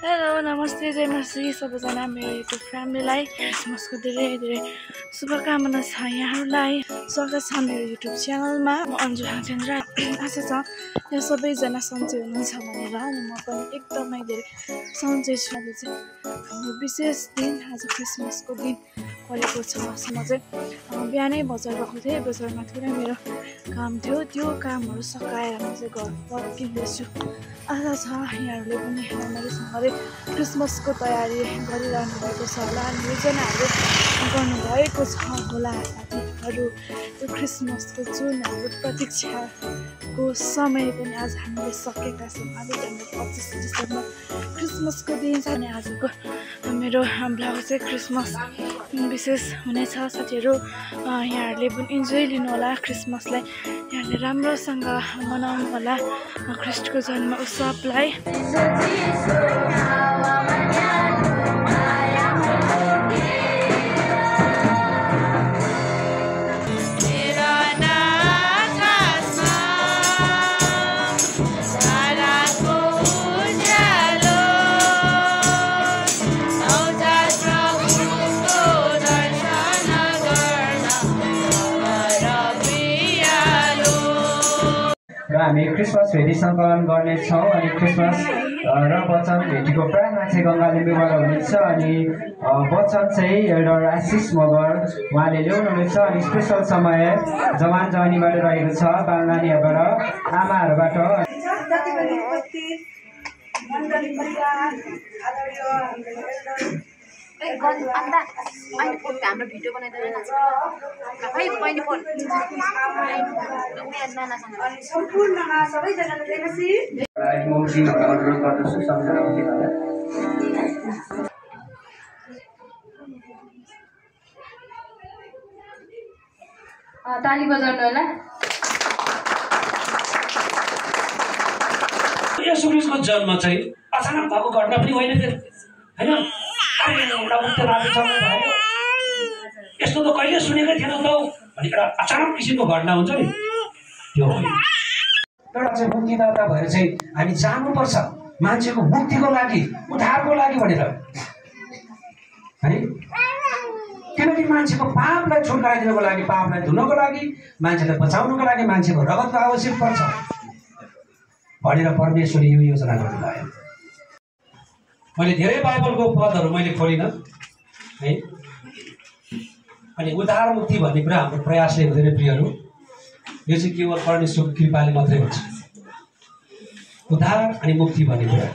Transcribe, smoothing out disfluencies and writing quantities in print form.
Hello नमस्ते जय मसी सबैजना मेरो युट्युब फ्यामिलीलाई क्रिसमसको धेरै धेरै शुभकामना छ। यहाँहरूलाई स्वागत छ मेरो युट्युब च्यानलमा। म अन्जु हाजेन्द्र। आशा छ यहाँ सबैजना सन्चै हुनुहुन्छ भनेर अनि म पनि एकदमै धेरै सन्चै छु। अहिले चाहिँ हाम्रो विशेष दिन आज क्रिसमसको दिन परेको छ। म चाहिँ बिहानै बजार गएको थिएँ। बजारमा थोरै मेरो काम थियो, त्यो कामहरू सकाएर म चाहिँ घर फर्किँदैछु। आशा छ यहाँहरूले पनि राम्रोसँगले क्रिसमसको तयारी गरिरहनु भएको छ होला, योजनाहरू गर्नुभएको छ होला। साथीहरू त्यो क्रिसमसको जुन हाम्रो प्रतीक्षाको समय पनि आज हामीले सकेका छौँ। आज हाम्रो 25 डिसेम्बर क्रिसमसको दिन छ अनि आजको मेरो ब्लग चाहिँ क्रिसमस विशेष हुनेछ। साथीहरू यहाँहरूले पनि इन्जोय लिनु होला क्रिसमसलाई, यहाँहरूले राम्रोसँग मनाउनु होला ख्रिस्टको जन्म उत्सवलाई। हामी क्रिसमस भेटी सङ्कलन गर्नेछौँ अनि क्रिसमस र वचन भेटीको प्रार्थना चाहिँ गङ्गा लिम्बूबाट हुनेछ अनि वचन चाहिँ एउटा आशिष मगर उहाँले ल्याउनुहुनेछ अनि स्पेसल समय जवान जवानीबाट रहेको छ, बाल नानीहरूबाट, आमाहरूबाट। हाम्रो भिडियो बनाइदिनु खै बहिनी फोन सम्पूर्णमा सबैजनाले ताली बजाउनु होला। यसो ख्रिस्टको जन्म चाहिँ अचानक भएको घटना पनि होइन होइन। यस्तो त कहिले सुनेकै थिएन त भने एउटा अचानक किसिमको घटना हुन्छ नि, त्यो हो। एउटा चाहिँ मुक्तिदाता भएर चाहिँ हामी जानुपर्छ मान्छेको मुक्तिको लागि, उद्धारको लागि भनेर है। किनकि मान्छेको पापलाई छुटकारिदिनको लागि, पापलाई धुनको लागि, मान्छेलाई बचाउनको लागि मान्छेको रगतको आवश्यक पर्छ भनेर परमेश्वरले यो योजना गर्नुभयो। मैले धेरै बाइबलको पदहरू मैले खोलिनँ है। अनि उद्धार मुक्ति भन्ने कुरा हाम्रो प्रयासले हुँदैन प्रियहरू, यो चाहिँ केवल परमेश्वरको कृपाले मात्रै हुन्छ। उद्धार अनि मुक्ति भन्ने कुरा